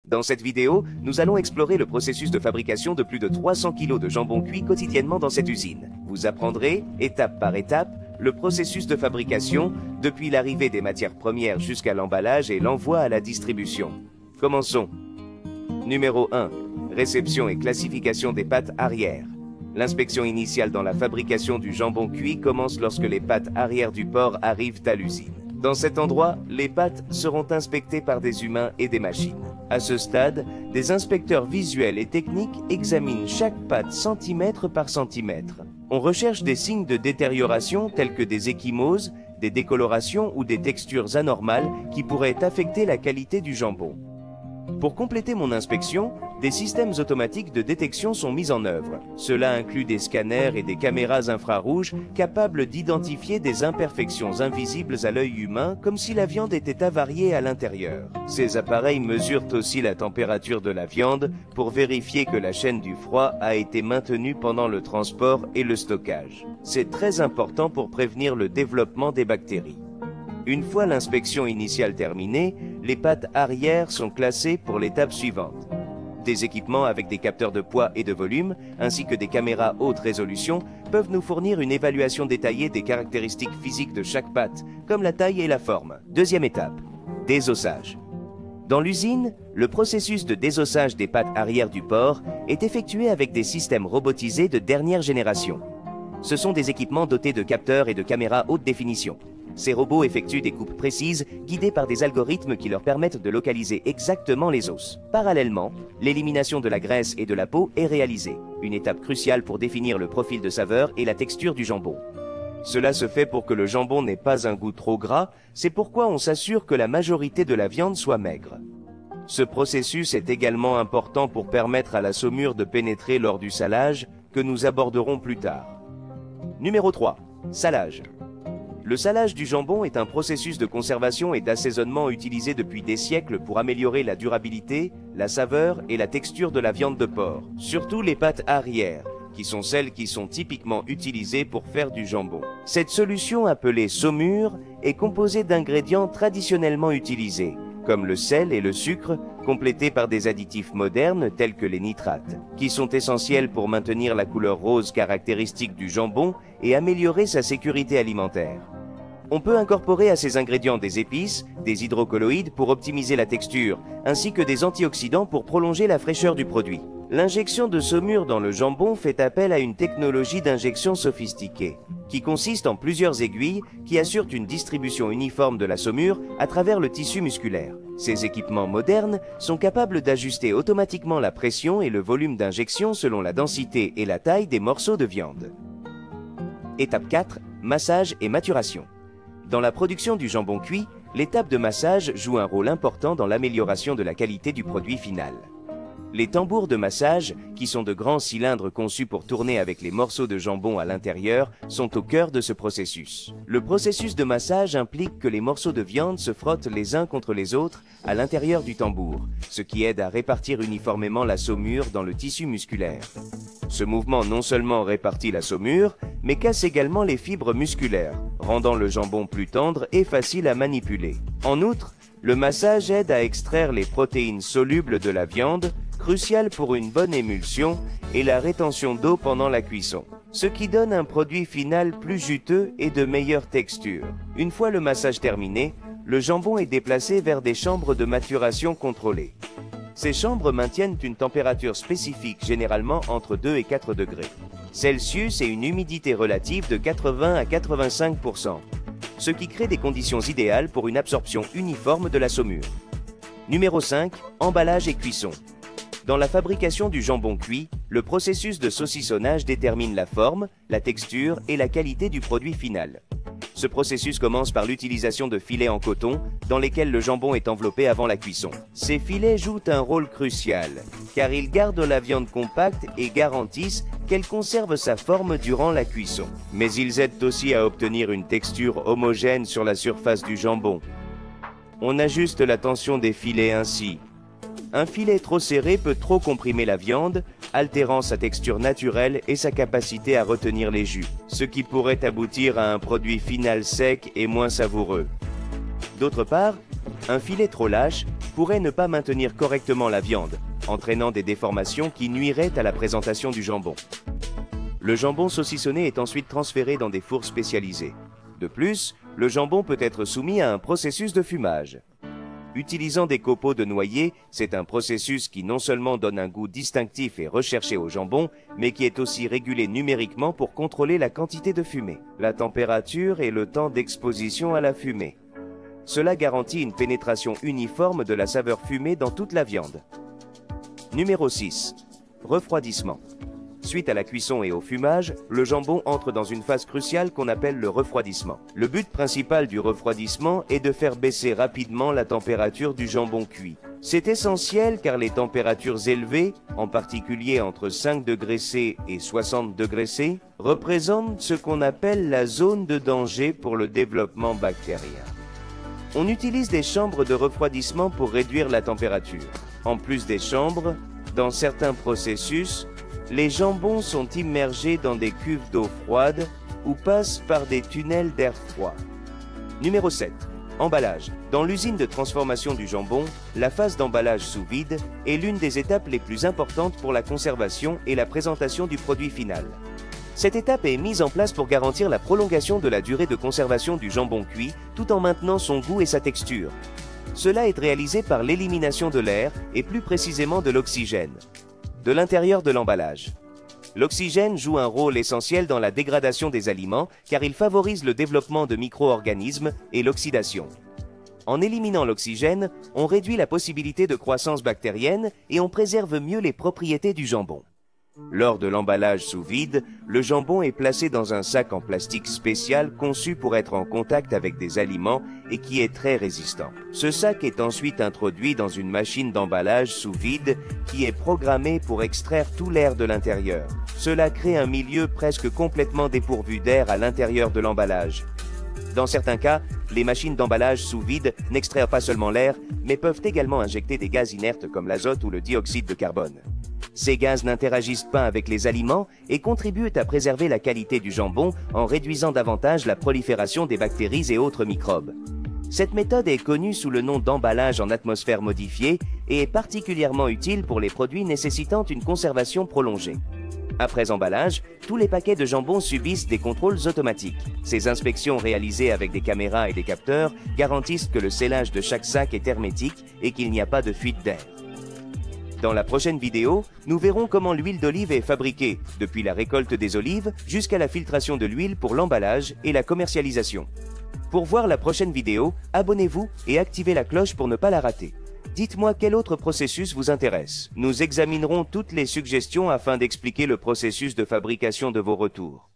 Dans cette vidéo, nous allons explorer le processus de fabrication de plus de 300 kg de jambon cuit quotidiennement dans cette usine. Vous apprendrez, étape par étape, le processus de fabrication depuis l'arrivée des matières premières jusqu'à l'emballage et l'envoi à la distribution. Commençons. Numéro 1. Réception et classification des pâtes arrière. L'inspection initiale dans la fabrication du jambon cuit commence lorsque les pâtes arrière du porc arrivent à l'usine. Dans cet endroit, les pâtes seront inspectées par des humains et des machines. À ce stade, des inspecteurs visuels et techniques examinent chaque pâte centimètre par centimètre. On recherche des signes de détérioration tels que des ecchymoses, des décolorations ou des textures anormales qui pourraient affecter la qualité du jambon. Pour compléter mon inspection, des systèmes automatiques de détection sont mis en œuvre. Cela inclut des scanners et des caméras infrarouges capables d'identifier des imperfections invisibles à l'œil humain comme si la viande était avariée à l'intérieur. Ces appareils mesurent aussi la température de la viande pour vérifier que la chaîne du froid a été maintenue pendant le transport et le stockage. C'est très important pour prévenir le développement des bactéries. Une fois l'inspection initiale terminée, les pâtes arrière sont classées pour l'étape suivante. Des équipements avec des capteurs de poids et de volume, ainsi que des caméras haute résolution, peuvent nous fournir une évaluation détaillée des caractéristiques physiques de chaque pâte, comme la taille et la forme. Deuxième étape, désossage. Dans l'usine, le processus de désossage des pâtes arrière du porc est effectué avec des systèmes robotisés de dernière génération. Ce sont des équipements dotés de capteurs et de caméras haute définition. Ces robots effectuent des coupes précises, guidées par des algorithmes qui leur permettent de localiser exactement les os. Parallèlement, l'élimination de la graisse et de la peau est réalisée, une étape cruciale pour définir le profil de saveur et la texture du jambon. Cela se fait pour que le jambon n'ait pas un goût trop gras, c'est pourquoi on s'assure que la majorité de la viande soit maigre. Ce processus est également important pour permettre à la saumure de pénétrer lors du salage, que nous aborderons plus tard. Numéro 3. Salage. Le salage du jambon est un processus de conservation et d'assaisonnement utilisé depuis des siècles pour améliorer la durabilité, la saveur et la texture de la viande de porc, surtout les pâtes arrière, qui sont celles qui sont typiquement utilisées pour faire du jambon. Cette solution appelée saumure est composée d'ingrédients traditionnellement utilisés, comme le sel et le sucre, complétés par des additifs modernes tels que les nitrates, qui sont essentiels pour maintenir la couleur rose caractéristique du jambon et améliorer sa sécurité alimentaire. On peut incorporer à ces ingrédients des épices, des hydrocolloïdes pour optimiser la texture, ainsi que des antioxydants pour prolonger la fraîcheur du produit. L'injection de saumure dans le jambon fait appel à une technologie d'injection sophistiquée, qui consiste en plusieurs aiguilles qui assurent une distribution uniforme de la saumure à travers le tissu musculaire. Ces équipements modernes sont capables d'ajuster automatiquement la pression et le volume d'injection selon la densité et la taille des morceaux de viande. Étape 4. Massage et maturation. Dans la production du jambon cuit, l'étape de massage joue un rôle important dans l'amélioration de la qualité du produit final. Les tambours de massage, qui sont de grands cylindres conçus pour tourner avec les morceaux de jambon à l'intérieur, sont au cœur de ce processus. Le processus de massage implique que les morceaux de viande se frottent les uns contre les autres à l'intérieur du tambour, ce qui aide à répartir uniformément la saumure dans le tissu musculaire. Ce mouvement non seulement répartit la saumure, mais casse également les fibres musculaires, rendant le jambon plus tendre et facile à manipuler. En outre, le massage aide à extraire les protéines solubles de la viande, crucial pour une bonne émulsion et la rétention d'eau pendant la cuisson, ce qui donne un produit final plus juteux et de meilleure texture. Une fois le massage terminé, le jambon est déplacé vers des chambres de maturation contrôlées. Ces chambres maintiennent une température spécifique, généralement entre 2 et 4 degrés Celsius et une humidité relative de 80 à 85%, ce qui crée des conditions idéales pour une absorption uniforme de la saumure. Numéro 5. Emballage et cuisson. Dans la fabrication du jambon cuit, le processus de saucissonnage détermine la forme, la texture et la qualité du produit final. Ce processus commence par l'utilisation de filets en coton dans lesquels le jambon est enveloppé avant la cuisson. Ces filets jouent un rôle crucial car ils gardent la viande compacte et garantissent qu'elle conserve sa forme durant la cuisson. Mais ils aident aussi à obtenir une texture homogène sur la surface du jambon. On ajuste la tension des filets ainsi. Un filet trop serré peut trop comprimer la viande, altérant sa texture naturelle et sa capacité à retenir les jus, ce qui pourrait aboutir à un produit final sec et moins savoureux. D'autre part, un filet trop lâche pourrait ne pas maintenir correctement la viande, entraînant des déformations qui nuiraient à la présentation du jambon. Le jambon saucissonné est ensuite transféré dans des fours spécialisés. De plus, le jambon peut être soumis à un processus de fumage. Utilisant des copeaux de noyer, c'est un processus qui non seulement donne un goût distinctif et recherché au jambon, mais qui est aussi régulé numériquement pour contrôler la quantité de fumée, la température et le temps d'exposition à la fumée. Cela garantit une pénétration uniforme de la saveur fumée dans toute la viande. Numéro 6. Refroidissement. Suite à la cuisson et au fumage, le jambon entre dans une phase cruciale qu'on appelle le refroidissement. Le but principal du refroidissement est de faire baisser rapidement la température du jambon cuit. C'est essentiel car les températures élevées, en particulier entre 5 degrés C et 60 degrés C, représentent ce qu'on appelle la zone de danger pour le développement bactérien. On utilise des chambres de refroidissement pour réduire la température. En plus des chambres, dans certains processus, les jambons sont immergés dans des cuves d'eau froide ou passent par des tunnels d'air froid. Numéro 7. Emballage. Dans l'usine de transformation du jambon, la phase d'emballage sous vide est l'une des étapes les plus importantes pour la conservation et la présentation du produit final. Cette étape est mise en place pour garantir la prolongation de la durée de conservation du jambon cuit tout en maintenant son goût et sa texture. Cela est réalisé par l'élimination de l'air et plus précisément de l'oxygène, de l'intérieur de l'emballage. L'oxygène joue un rôle essentiel dans la dégradation des aliments car il favorise le développement de micro-organismes et l'oxydation. En éliminant l'oxygène, on réduit la possibilité de croissance bactérienne et on préserve mieux les propriétés du jambon. Lors de l'emballage sous vide, le jambon est placé dans un sac en plastique spécial conçu pour être en contact avec des aliments et qui est très résistant. Ce sac est ensuite introduit dans une machine d'emballage sous vide qui est programmée pour extraire tout l'air de l'intérieur. Cela crée un milieu presque complètement dépourvu d'air à l'intérieur de l'emballage. Dans certains cas, les machines d'emballage sous vide n'extraient pas seulement l'air, mais peuvent également injecter des gaz inertes comme l'azote ou le dioxyde de carbone. Ces gaz n'interagissent pas avec les aliments et contribuent à préserver la qualité du jambon en réduisant davantage la prolifération des bactéries et autres microbes. Cette méthode est connue sous le nom d'emballage en atmosphère modifiée et est particulièrement utile pour les produits nécessitant une conservation prolongée. Après emballage, tous les paquets de jambon subissent des contrôles automatiques. Ces inspections réalisées avec des caméras et des capteurs garantissent que le scellage de chaque sac est hermétique et qu'il n'y a pas de fuite d'air. Dans la prochaine vidéo, nous verrons comment l'huile d'olive est fabriquée, depuis la récolte des olives jusqu'à la filtration de l'huile pour l'emballage et la commercialisation. Pour voir la prochaine vidéo, abonnez-vous et activez la cloche pour ne pas la rater. Dites-moi quel autre processus vous intéresse. Nous examinerons toutes les suggestions afin d'expliquer le processus de fabrication de vos retours.